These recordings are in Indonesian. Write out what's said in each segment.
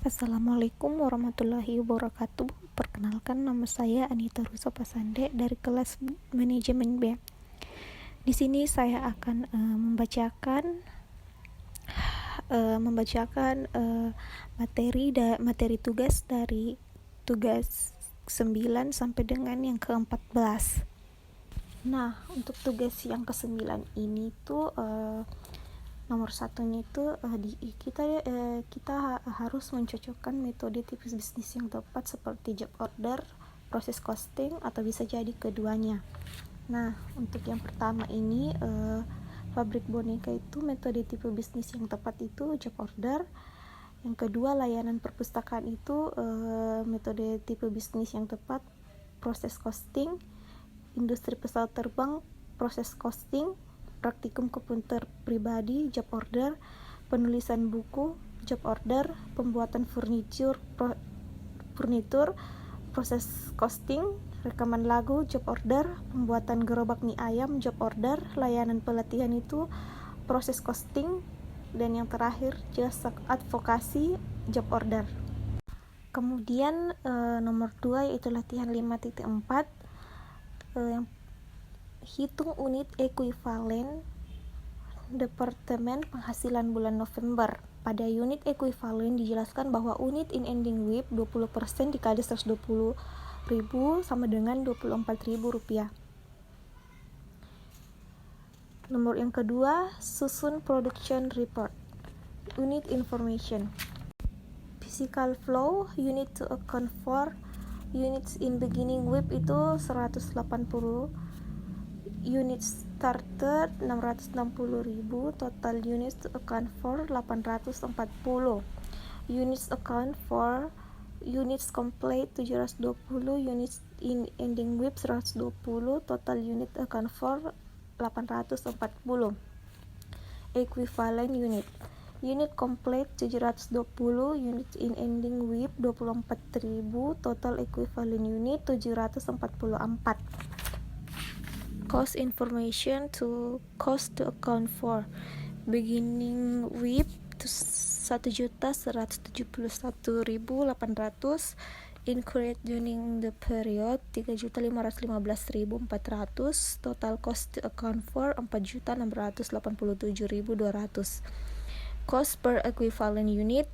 Assalamualaikum warahmatullahi wabarakatuh. Perkenalkan, nama saya Anita Rusa Pasande dari kelas Manajemen B. Di sini saya akan membacakan materi tugas dari tugas 9 sampai dengan yang ke-14. Nah, untuk tugas yang ke-9 ini tuh nomor satunya itu kita harus mencocokkan metode tips bisnis yang tepat seperti job order, proses costing, atau bisa jadi keduanya. Nah, untuk yang pertama ini pabrik boneka itu metode tipe bisnis yang tepat itu job order. Yang kedua, layanan perpustakaan itu metode tipe bisnis yang tepat proses costing. Industri pesawat terbang proses costing. Praktikum komputer pribadi job order. Penulisan buku job order. Pembuatan furnitur proses costing. Rekaman lagu job order. Pembuatan gerobak mie ayam job order. Layanan pelatihan itu proses costing. Dan yang terakhir, jasa advokasi job order. Kemudian nomor 2 yaitu latihan 5.4, yang hitung unit ekuivalen Departemen Penghasilan bulan November. Pada unit ekuivalen dijelaskan bahwa unit in ending WIP 20% dikali 120.000 sama dengan Rp24.000. Nomor yang kedua, susun production report. Unit information. Physical flow, you need to account for units in beginning WIP itu 180, units started 660.000, total units to account for 840, units account for units complete 720, units in ending WIP 120, total unit account for 840. Equivalent unit complete 720, unit in ending WIP 24.000, total equivalent unit 744. Cost information to cost to account for beginning WIP 1.171.800, incurred during the period 3.515.400, total cost to account for 4.687.200, cost per equivalent unit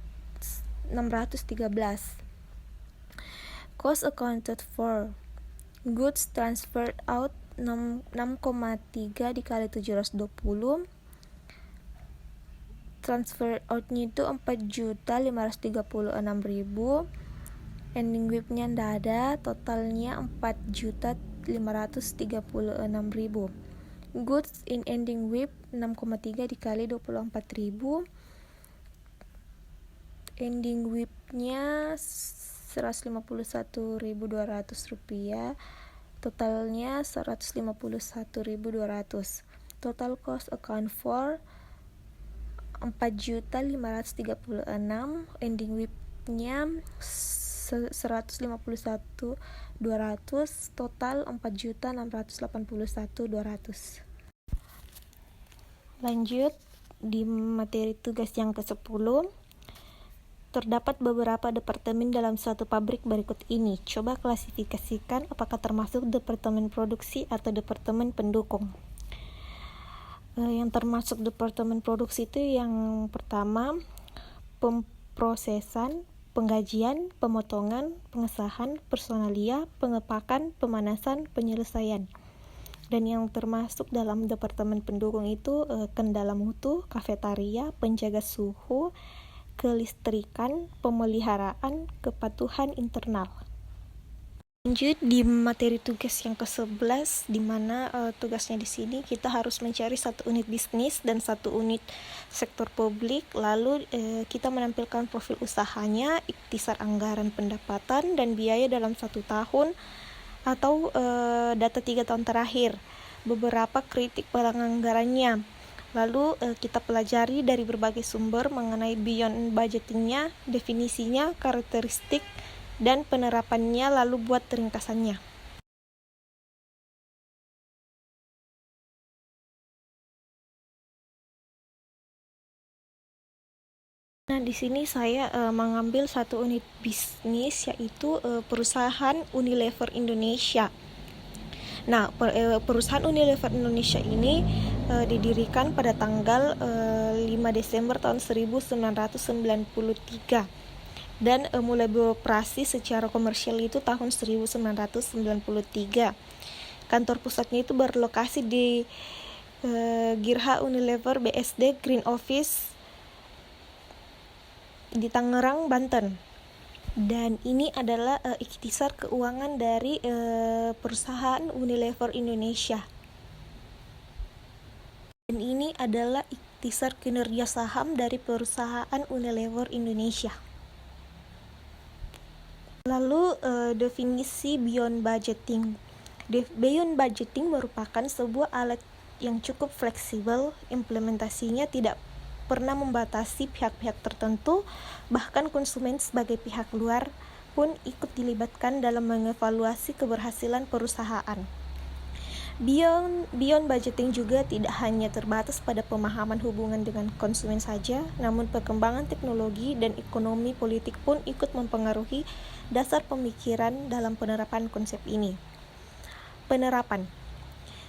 613. Cost accounted for goods transferred out 6,3 dikali 720, transfer out-nya itu 4.536.000, ending WIP-nya ndak ada, totalnya 4.536.000. Goods in ending WIP 6,3 dikali 24.000, ending WIP-nya Rp151.200, totalnya 151.200. Total cost account for 4.536, ending WIP-nya 151.200, total 4.681.200. Lanjut di materi tugas yang ke-10. Terdapat beberapa departemen dalam suatu pabrik berikut ini. Coba klasifikasikan apakah termasuk departemen produksi atau departemen pendukung. Yang termasuk departemen produksi itu yang pertama, pemprosesan, penggajian, pemotongan, pengesahan, personalia, pengepakan, pemanasan, penyelesaian. Dan yang termasuk dalam departemen pendukung itu kendala mutu, kafetaria, penjaga suhu, kelistrikan, pemeliharaan, kepatuhan internal. Lanjut di materi tugas yang ke-11, di mana tugasnya di sini kita harus mencari satu unit bisnis dan satu unit sektor publik, lalu kita menampilkan profil usahanya, ikhtisar anggaran pendapatan dan biaya dalam 1 tahun atau data 3 tahun terakhir, beberapa kritik penganggarannya. Lalu kita pelajari dari berbagai sumber mengenai beyond budgetingnya, definisinya, karakteristik, dan penerapannya, lalu buat ringkasannya. Nah, di sini saya mengambil satu unit bisnis, yaitu perusahaan Unilever Indonesia. Nah, perusahaan Unilever Indonesia ini didirikan pada tanggal 5 Desember tahun 1993 dan mulai beroperasi secara komersial itu tahun 1993. Kantor pusatnya itu berlokasi di Girha Unilever BSD Green Office di Tangerang, Banten. Dan ini adalah ikhtisar keuangan dari perusahaan Unilever Indonesia. Dan ini adalah ikhtisar kinerja saham dari perusahaan Unilever Indonesia. Lalu definisi beyond budgeting. Beyond budgeting merupakan sebuah alat yang cukup fleksibel, implementasinya tidak pernah membatasi pihak-pihak tertentu, bahkan konsumen sebagai pihak luar pun ikut dilibatkan dalam mengevaluasi keberhasilan perusahaan. Beyond budgeting juga tidak hanya terbatas pada pemahaman hubungan dengan konsumen saja, namun perkembangan teknologi dan ekonomi politik pun ikut mempengaruhi dasar pemikiran dalam penerapan konsep ini. Penerapan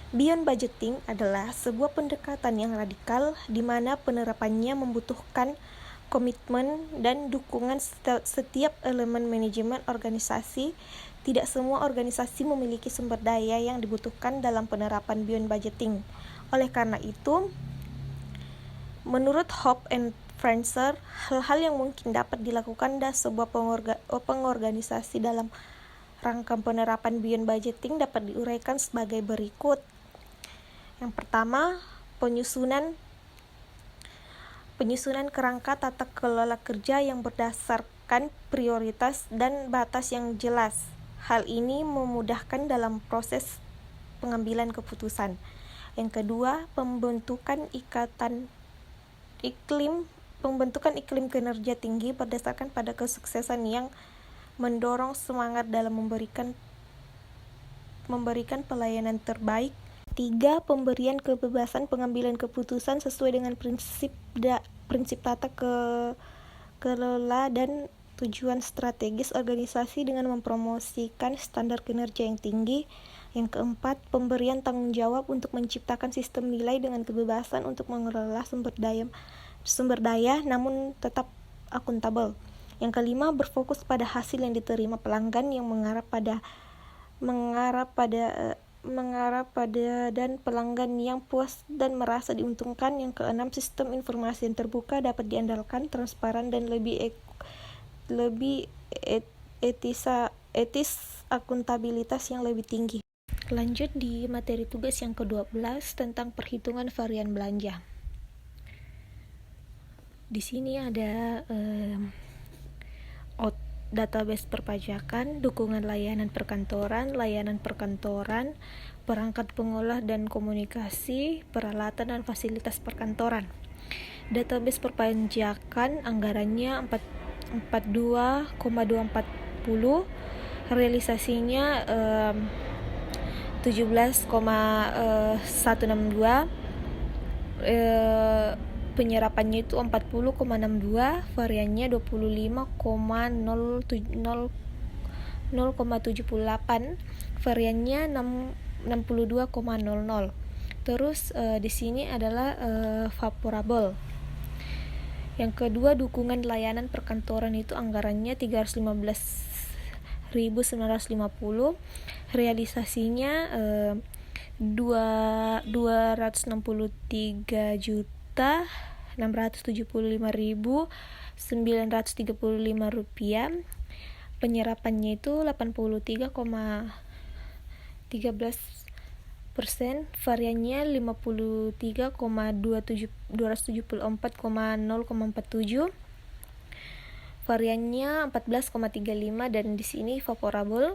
Beyond budgeting adalah sebuah pendekatan yang radikal di mana penerapannya membutuhkan komitmen dan dukungan setiap elemen manajemen organisasi. Tidak semua organisasi memiliki sumber daya yang dibutuhkan dalam penerapan beyond budgeting. Oleh karena itu, menurut Hope and Fraser, hal-hal yang mungkin dapat dilakukan dalam sebuah pengorganisasi dalam rangka penerapan beyond budgeting dapat diuraikan sebagai berikut. Yang pertama, penyusunan kerangka tata kelola kerja yang berdasarkan prioritas dan batas yang jelas. Hal ini memudahkan dalam proses pengambilan keputusan. Yang kedua, pembentukan iklim kinerja tinggi berdasarkan pada kesuksesan yang mendorong semangat dalam memberikan pelayanan terbaik. 3. Pemberian kebebasan pengambilan keputusan sesuai dengan prinsip tata kelola dan tujuan strategis organisasi dengan mempromosikan standar kinerja yang tinggi. Yang keempat, pemberian tanggung jawab untuk menciptakan sistem nilai dengan kebebasan untuk mengelola sumber daya namun tetap akuntabel. Yang kelima, berfokus pada hasil yang diterima pelanggan yang mengarah pada dan pelanggan yang puas dan merasa diuntungkan. Yang keenam, sistem informasi yang terbuka, dapat diandalkan, transparan dan lebih etis, akuntabilitas yang lebih tinggi. Lanjut di materi tugas yang ke-12 tentang perhitungan varian belanja. Di sini ada database perpajakan, dukungan layanan perkantoran, perangkat pengolah dan komunikasi, peralatan dan fasilitas perkantoran. Database perpajakan anggarannya 42,240, realisasinya 17,162, penyerapannya itu 40,62, variannya 25,078, variannya 62,00. Terus di sini adalah favorable. Yang kedua, dukungan layanan perkantoran itu anggarannya 315.950, realisasinya 264.675.935 rupiah. Penyerapannya itu 83,13%, variannya 53,274,047, variannya 14,35, dan di sini favorable.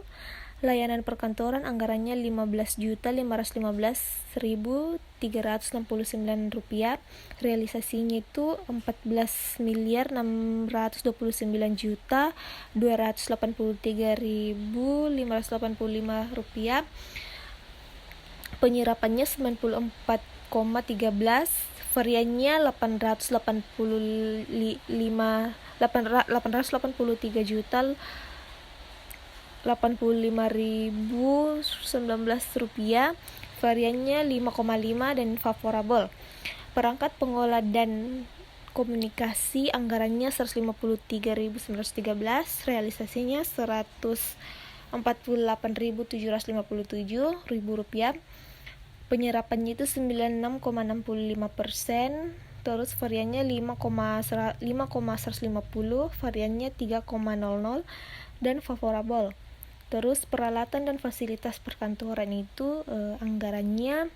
Layanan perkantoran anggarannya 15.515.369 rupiah, realisasinya itu 14.469.283.585 rupiah. Penyerapannya 94,13, variannya 883 juta 85.019 rupiah, variannya 5,5 dan favorable. Perangkat pengolah dan komunikasi anggarannya 153.913, realisasinya 148.757 rupiah. Penyerapannya itu 96,65%, terus variannya 5,150, variannya 3,00 dan favorable. Terus peralatan dan fasilitas perkantoran itu anggarannya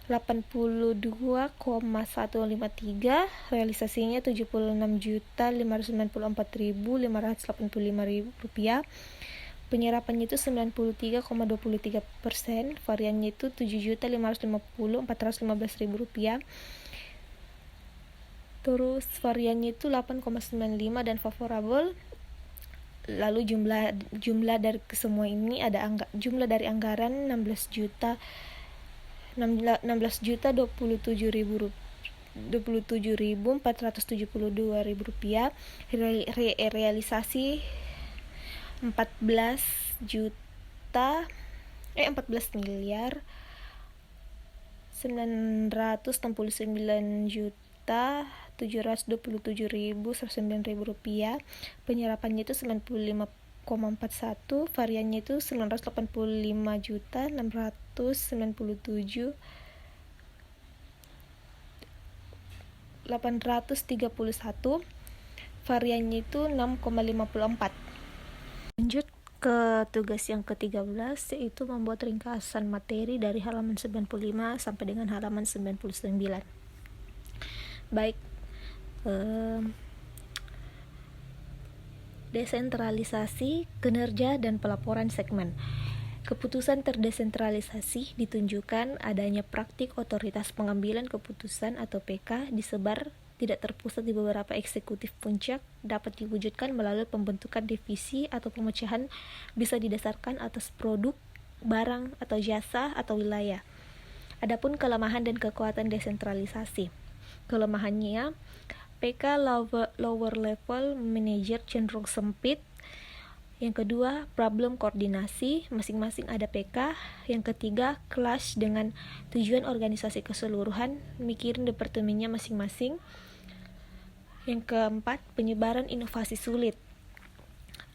82,153, realisasinya 76.594.585 rupiah. Penyerapannya itu 93,23%, variannya itu 7.550.415 rupiah. Terus variannya itu 8,95 dan favorable. Lalu jumlah dari semua ini ada jumlah dari anggaran 16.027.472 rupiah. Realisasi 14 miliar 969.727.109 rupiah. Penyerapannya itu 95,41, variannya itu 985.699.831, variannya itu 6,54. Lanjut ke tugas yang ke-13, yaitu membuat ringkasan materi dari halaman 95 sampai dengan halaman 99. Baik, desentralisasi, kinerja, dan pelaporan segmen. Keputusan terdesentralisasi ditunjukkan adanya praktik otoritas pengambilan keputusan atau PK disebar tidak terpusat di beberapa eksekutif puncak, dapat diwujudkan melalui pembentukan divisi atau pemecahan, bisa didasarkan atas produk, barang, atau jasa, atau wilayah. Adapun kelemahan dan kekuatan desentralisasi. Kelemahannya, PK lower level manager cenderung sempit. Yang kedua, problem koordinasi, masing-masing ada PK. Yang ketiga, clash dengan tujuan organisasi keseluruhan, mikirin departemennya masing-masing. Yang keempat, penyebaran inovasi sulit.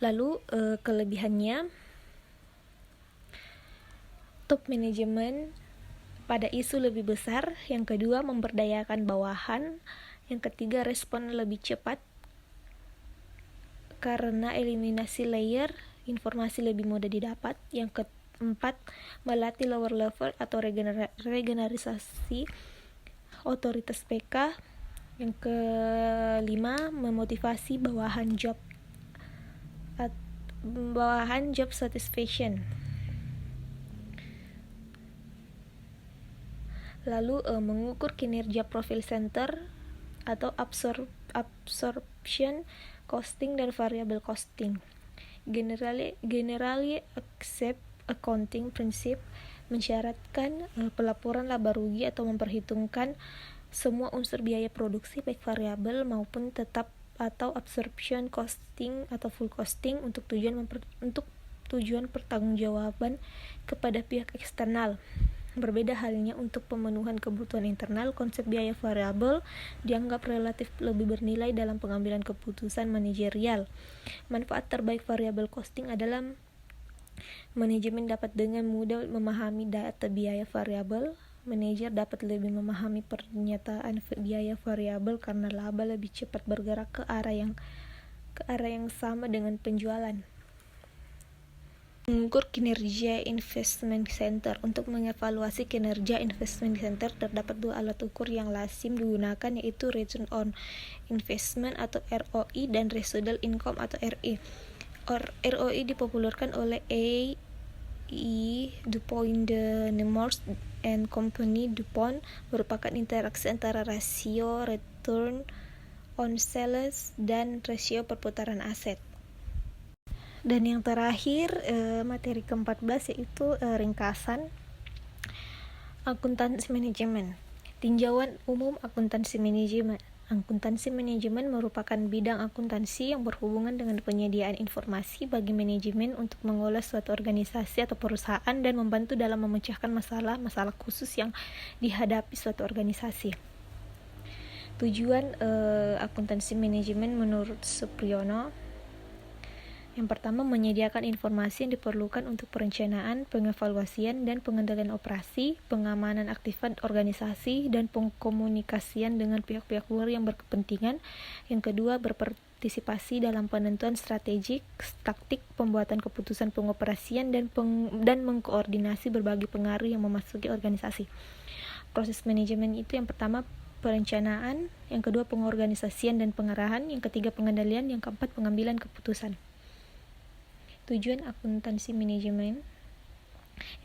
Lalu kelebihannya, top manajemen pada isu lebih besar. Yang kedua, memberdayakan bawahan. Yang ketiga, respon lebih cepat karena eliminasi layer, informasi lebih mudah didapat. Yang keempat, melatih lower level atau regeneralisasi otoritas PK. Yang kelima, memotivasi bawahan job satisfaction. Lalu mengukur kinerja profil center atau absorption costing dan variable costing. Generally accept accounting principle mensyaratkan pelaporan laba rugi atau memperhitungkan semua unsur biaya produksi baik variabel maupun tetap atau absorption costing atau full costing untuk tujuan pertanggungjawaban kepada pihak eksternal. Berbeda halnya untuk pemenuhan kebutuhan internal, konsep biaya variabel dianggap relatif lebih bernilai dalam pengambilan keputusan manajerial. Manfaat terbaik variable costing adalah manajemen dapat dengan mudah memahami data biaya variabel. Manajer dapat lebih memahami pernyataan biaya variabel karena laba lebih cepat bergerak ke arah yang sama dengan penjualan. Mengukur kinerja investment center. Untuk mengevaluasi kinerja investment center terdapat dua alat ukur yang lazim digunakan, yaitu return on investment atau ROI dan residual income atau RI. ROI dipopulerkan oleh A. DuPont de Nemours and Company. DuPont merupakan interaksi antara rasio return on sales dan rasio perputaran aset. Dan yang terakhir, materi ke-14 yaitu ringkasan akuntansi manajemen. Tinjauan umum akuntansi manajemen. Akuntansi manajemen merupakan bidang akuntansi yang berhubungan dengan penyediaan informasi bagi manajemen untuk mengolah suatu organisasi atau perusahaan dan membantu dalam memecahkan masalah-masalah khusus yang dihadapi suatu organisasi. Tujuan akuntansi manajemen menurut Supriyono: yang pertama, menyediakan informasi yang diperlukan untuk perencanaan, pengevaluasian, dan pengendalian operasi, pengamanan aktifan organisasi, dan pengkomunikasian dengan pihak-pihak luar yang berkepentingan. Yang kedua, berpartisipasi dalam penentuan strategik, taktik, pembuatan keputusan pengoperasian, dan mengkoordinasi berbagai pengaruh yang memasuki organisasi. Proses manajemen itu yang pertama perencanaan, yang kedua pengorganisasian dan pengarahan, yang ketiga pengendalian, yang keempat pengambilan keputusan. Tujuan akuntansi manajemen: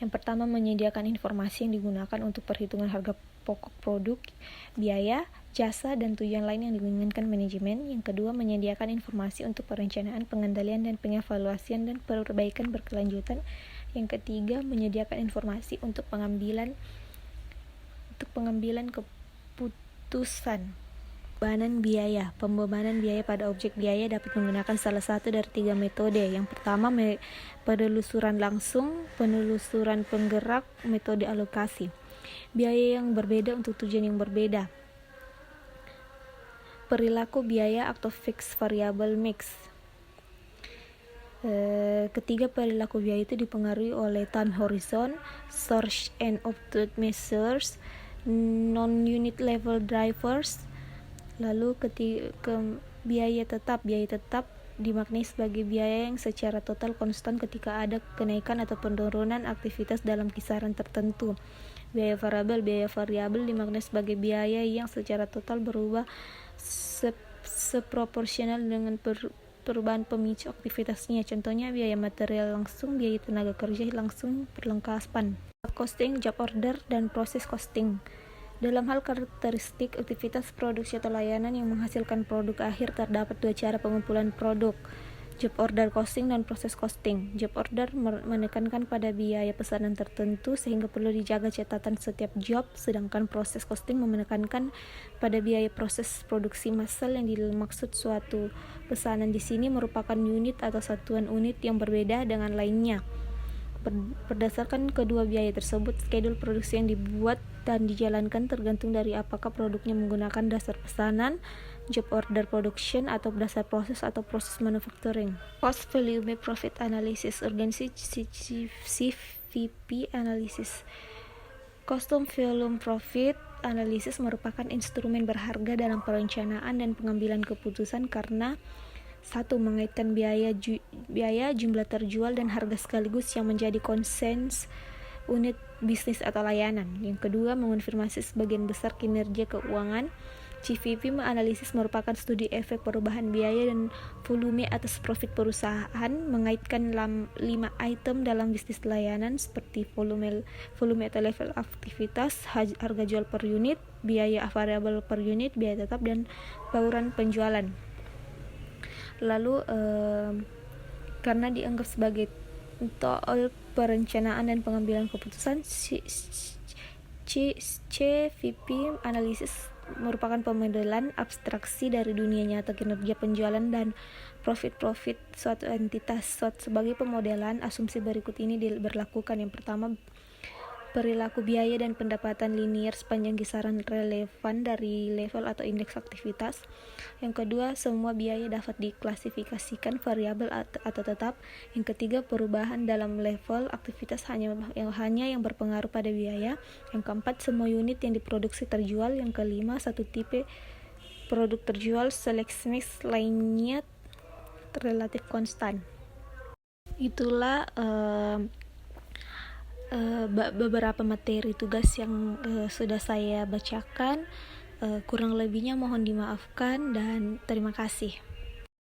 yang pertama, menyediakan informasi yang digunakan untuk perhitungan harga pokok produk, biaya, jasa, dan tujuan lain yang diinginkan manajemen. Yang kedua, menyediakan informasi untuk perencanaan, pengendalian, dan pengevaluasian dan perbaikan berkelanjutan. Yang ketiga, menyediakan informasi untuk pengambilan keputusan. Pembebanan biaya pada objek biaya dapat menggunakan salah satu dari 3 metode. Yang pertama, penelusuran langsung, penelusuran penggerak, metode alokasi. Biaya yang berbeda untuk tujuan yang berbeda. Perilaku biaya atau fixed variable mix. Ketiga, perilaku biaya itu dipengaruhi oleh time horizon, source and output measures, non-unit level drivers. Lalu biaya tetap dimaknai sebagai biaya yang secara total konstan ketika ada kenaikan atau penurunan aktivitas dalam kisaran tertentu. Biaya variabel dimaknai sebagai biaya yang secara total berubah seproporsional dengan perubahan pemicu aktivitasnya. Contohnya biaya material langsung, biaya tenaga kerja langsung, perlengkapan. Costing, job order, dan proses costing. Dalam hal karakteristik aktivitas produksi atau layanan yang menghasilkan produk akhir, terdapat 2 cara pengumpulan produk: job order costing dan proses costing. Job order menekankan pada biaya pesanan tertentu sehingga perlu dijaga catatan setiap job, sedangkan proses costing menekankan pada biaya proses produksi massal. Yang dimaksud suatu pesanan di sini merupakan unit atau satuan unit yang berbeda dengan lainnya. Berdasarkan kedua biaya tersebut, skedul produksi yang dibuat dan dijalankan tergantung dari apakah produknya menggunakan dasar pesanan, job order production, atau dasar proses atau proses manufacturing. Cost Volume Profit Analysis, organisasi CVP Analysis. Custom Volume Profit Analysis merupakan instrumen berharga dalam perencanaan dan pengambilan keputusan karena: 1. Mengaitkan biaya, jumlah terjual, dan harga sekaligus yang menjadi konsens unit bisnis atau layanan. Yang kedua, mengonfirmasi sebagian besar kinerja keuangan. CVP analisis merupakan studi efek perubahan biaya dan volume atas profit perusahaan, mengaitkan 5 item dalam bisnis layanan seperti volume atau level aktivitas, harga jual per unit, biaya variabel per unit, biaya tetap, dan bauran penjualan. Lalu karena dianggap sebagai tol perencanaan dan pengambilan keputusan, CVP analisis merupakan pemodelan abstraksi dari dunia nyata kinerja penjualan dan profit suatu entitas. Sebagai pemodelan, asumsi berikut ini diberlakukan. Yang pertama, perilaku biaya dan pendapatan linier sepanjang kisaran relevan dari level atau indeks aktivitas. Yang kedua, semua biaya dapat diklasifikasikan variabel atau tetap. Yang ketiga, perubahan dalam level aktivitas hanya yang berpengaruh pada biaya. Yang keempat, semua unit yang diproduksi terjual. Yang kelima, satu tipe produk terjual, seleksi mix lainnya relatif konstan. Itulah beberapa materi tugas yang sudah saya bacakan. Kurang lebihnya mohon dimaafkan dan terima kasih.